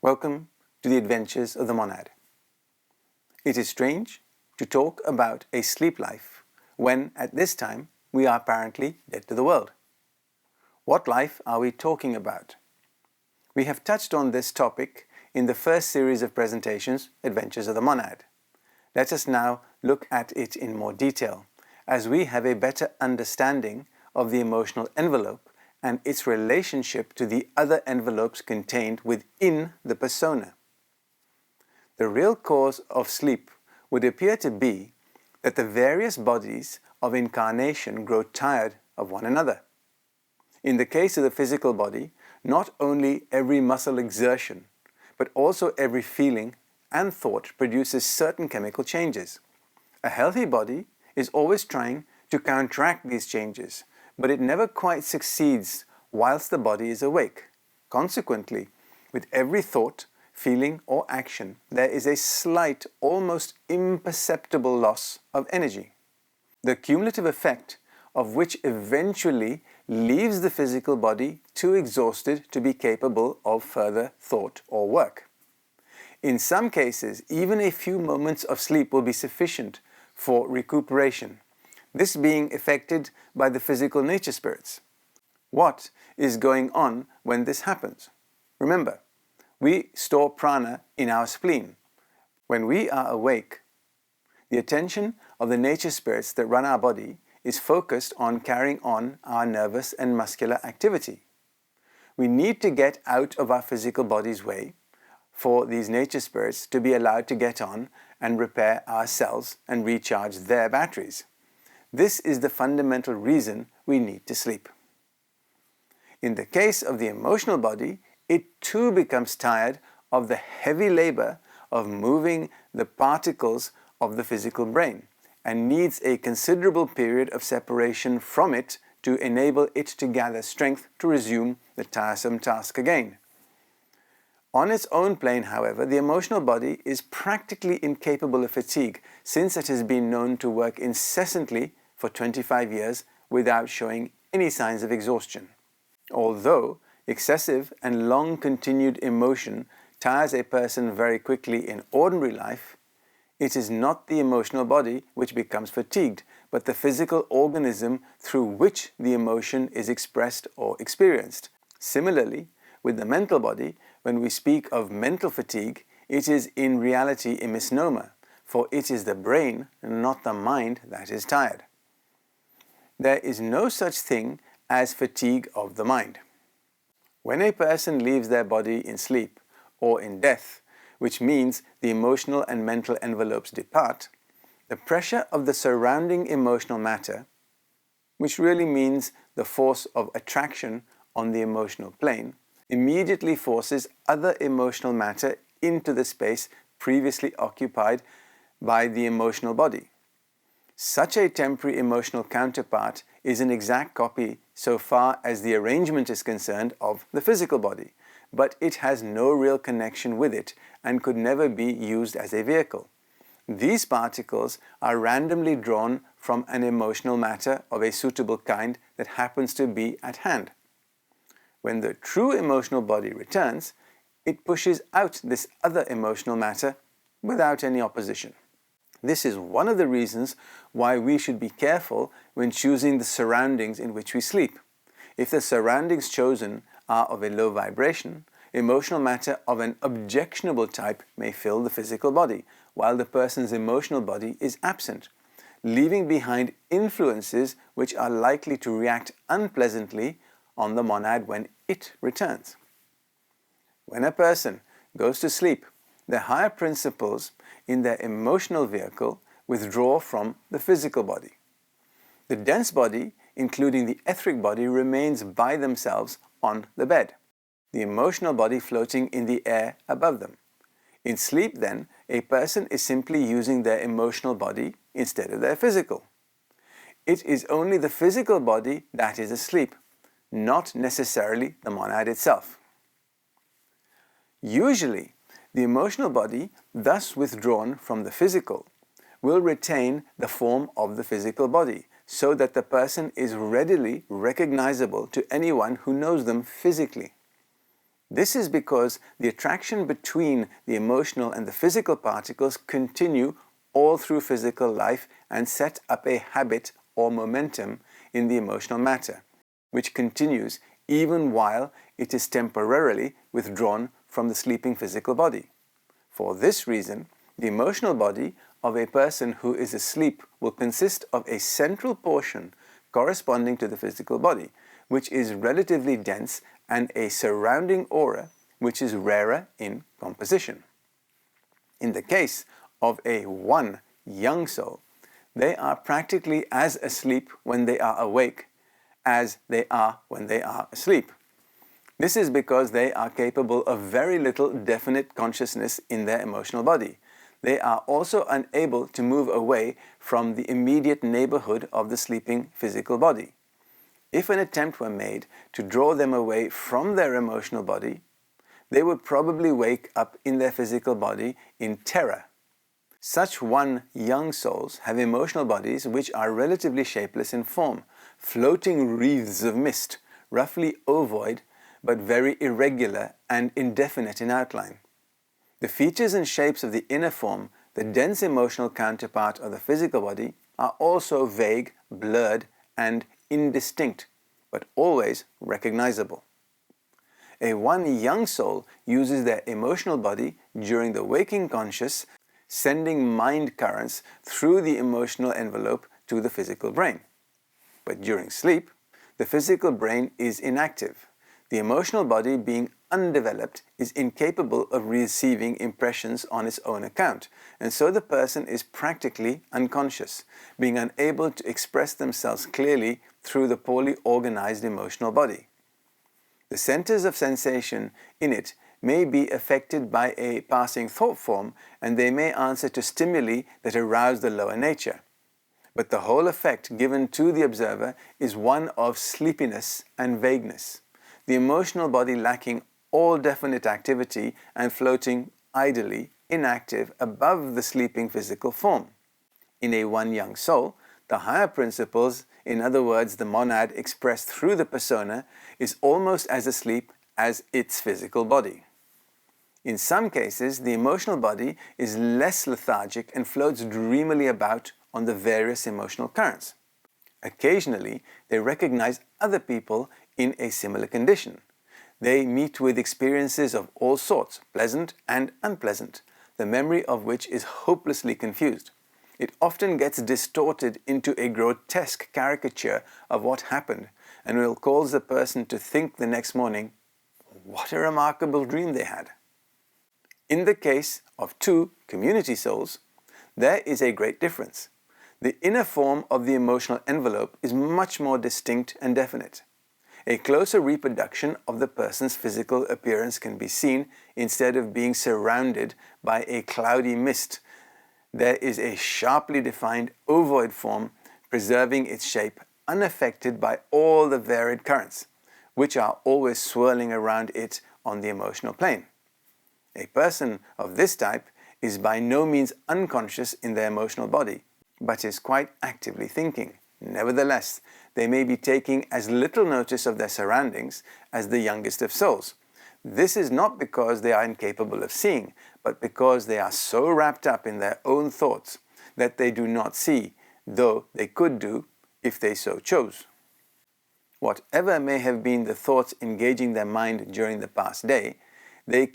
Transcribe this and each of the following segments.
Welcome to the adventures of the monad. It is strange to talk about a sleep life when at this time we are apparently dead to the world. What life are we talking about? We have touched on this topic in the first series of presentations, Adventures of the Monad. Let us now look at it in more detail as we have a better understanding of the emotional envelope and its relationship to the other envelopes contained within the persona. The real cause of sleep would appear to be that the various bodies of incarnation grow tired of one another. In the case of the physical body, not only every muscle exertion, but also every feeling and thought produces certain chemical changes. A healthy body is always trying to counteract these changes, but it never quite succeeds whilst the body is awake. Consequently, with every thought, feeling or action, there is a slight, almost imperceptible loss of energy, the cumulative effect of which eventually leaves the physical body too exhausted to be capable of further thought or work. In some cases, even a few moments of sleep will be sufficient for recuperation, this being effected by the physical nature spirits. What is going on when this happens? Remember, we store prana in our spleen. When we are awake, the attention of the nature spirits that run our body is focused on carrying on our nervous and muscular activity. We need to get out of our physical body's way for these nature spirits to be allowed to get on and repair our cells and recharge their batteries. This is the fundamental reason we need to sleep. In the case of the emotional body, it too becomes tired of the heavy labor of moving the particles of the physical brain and needs a considerable period of separation from it to enable it to gather strength to resume the tiresome task again. On its own plane, however, the emotional body is practically incapable of fatigue since it has been known to work incessantly for 25 years without showing any signs of exhaustion. Although excessive and long-continued emotion tires a person very quickly in ordinary life, it is not the emotional body which becomes fatigued, but the physical organism through which the emotion is expressed or experienced. Similarly, with the mental body, when we speak of mental fatigue, it is in reality a misnomer, for it is the brain, not the mind, that is tired. There is no such thing as fatigue of the mind. When a person leaves their body in sleep or in death, which means the emotional and mental envelopes depart, the pressure of the surrounding emotional matter, which really means the force of attraction on the emotional plane, immediately forces other emotional matter into the space previously occupied by the emotional body. Such a temporary emotional counterpart is an exact copy so far as the arrangement is concerned of the physical body, but it has no real connection with it and could never be used as a vehicle. These particles are randomly drawn from an emotional matter of a suitable kind that happens to be at hand. When the true emotional body returns, it pushes out this other emotional matter without any opposition. This is one of the reasons why we should be careful when choosing the surroundings in which we sleep. If the surroundings chosen are of a low vibration, emotional matter of an objectionable type may fill the physical body, while the person's emotional body is absent, leaving behind influences which are likely to react unpleasantly on the monad when it returns. When a person goes to sleep, the higher principles in their emotional vehicle withdraw from the physical body. The dense body, including the etheric body, remains by themselves on the bed, the emotional body floating in the air above them. In sleep, then, a person is simply using their emotional body instead of their physical. It is only the physical body that is asleep, not necessarily the monad itself. Usually, the emotional body, thus withdrawn from the physical, will retain the form of the physical body, so that the person is readily recognizable to anyone who knows them physically. This is because the attraction between the emotional and the physical particles continue all through physical life and set up a habit or momentum in the emotional matter, which continues even while it is temporarily withdrawn from the sleeping physical body. For this reason, the emotional body of a person who is asleep will consist of a central portion corresponding to the physical body, which is relatively dense, and a surrounding aura which is rarer in composition. In the case of a one young soul, they are practically as asleep when they are awake as they are when they are asleep. This is because they are capable of very little definite consciousness in their emotional body. They are also unable to move away from the immediate neighborhood of the sleeping physical body. If an attempt were made to draw them away from their emotional body, they would probably wake up in their physical body in terror. Such one young souls have emotional bodies which are relatively shapeless in form, floating wreaths of mist, roughly ovoid but very irregular and indefinite in outline. The features and shapes of the inner form, the dense emotional counterpart of the physical body, are also vague, blurred, and indistinct, but always recognizable. A one young soul uses their emotional body during the waking conscious, sending mind currents through the emotional envelope to the physical brain. But during sleep, the physical brain is inactive. The emotional body, being undeveloped, is incapable of receiving impressions on its own account, and so the person is practically unconscious, being unable to express themselves clearly through the poorly organized emotional body. The centers of sensation in it may be affected by a passing thought form, and they may answer to stimuli that arouse the lower nature. But the whole effect given to the observer is one of sleepiness and vagueness, the emotional body lacking all definite activity and floating idly, inactive, above the sleeping physical form. In a one young soul, the higher principles, in other words, the monad expressed through the persona, is almost as asleep as its physical body. In some cases, the emotional body is less lethargic and floats dreamily about on the various emotional currents. Occasionally, they recognize other people in a similar condition. They meet with experiences of all sorts, pleasant and unpleasant, the memory of which is hopelessly confused. It often gets distorted into a grotesque caricature of what happened, and will cause the person to think the next morning, what a remarkable dream they had. In the case of two community souls, there is a great difference. The inner form of the emotional envelope is much more distinct and definite. A closer reproduction of the person's physical appearance can be seen instead of being surrounded by a cloudy mist. There is a sharply defined ovoid form preserving its shape unaffected by all the varied currents, which are always swirling around it on the emotional plane. A person of this type is by no means unconscious in their emotional body, but is quite actively thinking. Nevertheless, they may be taking as little notice of their surroundings as the youngest of souls. This is not because they are incapable of seeing, but because they are so wrapped up in their own thoughts that they do not see, though they could do if they so chose. Whatever may have been the thoughts engaging their mind during the past day, they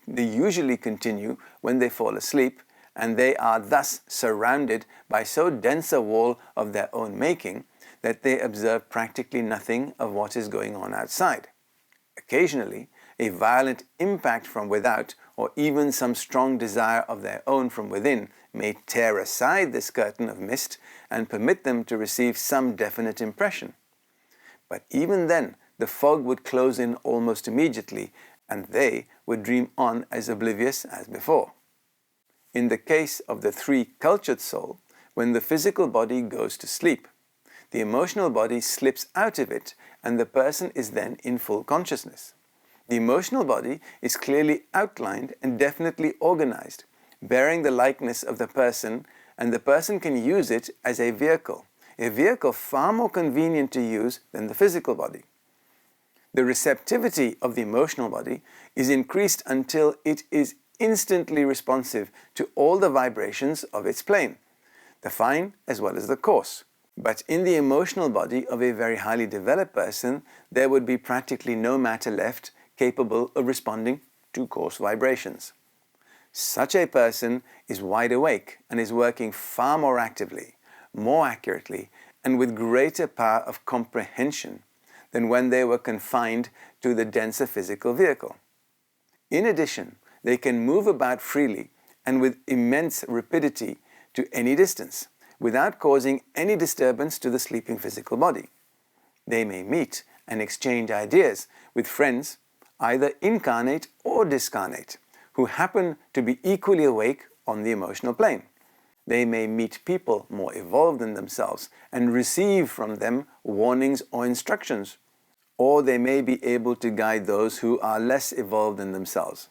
usually continue when they fall asleep, and they are thus surrounded by so dense a wall of their own making that they observe practically nothing of what is going on outside. Occasionally, a violent impact from without, or even some strong desire of their own from within, may tear aside this curtain of mist and permit them to receive some definite impression. But even then, the fog would close in almost immediately, and they would dream on as oblivious as before. In the case of the three-cultured soul, when the physical body goes to sleep, the emotional body slips out of it, and the person is then in full consciousness. The emotional body is clearly outlined and definitely organized, bearing the likeness of the person, and the person can use it as a vehicle far more convenient to use than the physical body. The receptivity of the emotional body is increased until it is instantly responsive to all the vibrations of its plane, the fine as well as the coarse. But in the emotional body of a very highly developed person, there would be practically no matter left capable of responding to coarse vibrations. Such a person is wide awake and is working far more actively, more accurately, and with greater power of comprehension than when they were confined to the denser physical vehicle. In addition, they can move about freely and with immense rapidity to any distance, without causing any disturbance to the sleeping physical body. They may meet and exchange ideas with friends, either incarnate or discarnate, who happen to be equally awake on the emotional plane. They may meet people more evolved than themselves and receive from them warnings or instructions, or they may be able to guide those who are less evolved than themselves.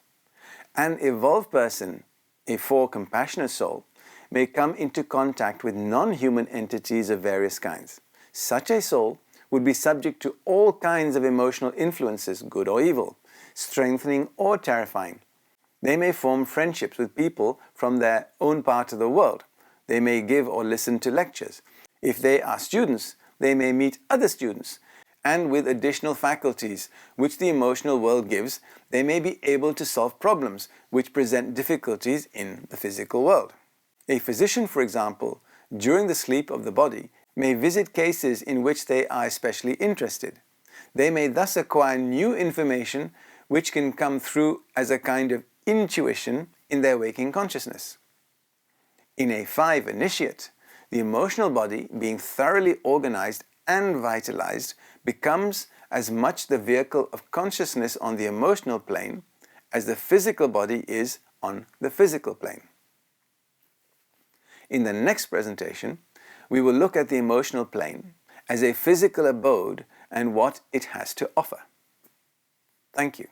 An evolved person, a compassionate soul, may come into contact with non-human entities of various kinds. Such a soul would be subject to all kinds of emotional influences, good or evil, strengthening or terrifying. They may form friendships with people from their own part of the world. They may give or listen to lectures. If they are students, they may meet other students. And with additional faculties which the emotional world gives, they may be able to solve problems which present difficulties in the physical world. A physician, for example, during the sleep of the body, may visit cases in which they are especially interested. They may thus acquire new information which can come through as a kind of intuition in their waking consciousness. In a 5 initiate, the emotional body, being thoroughly organized and vitalized, becomes as much the vehicle of consciousness on the emotional plane as the physical body is on the physical plane. In the next presentation, we will look at the emotional plane as a physical abode and what it has to offer. Thank you.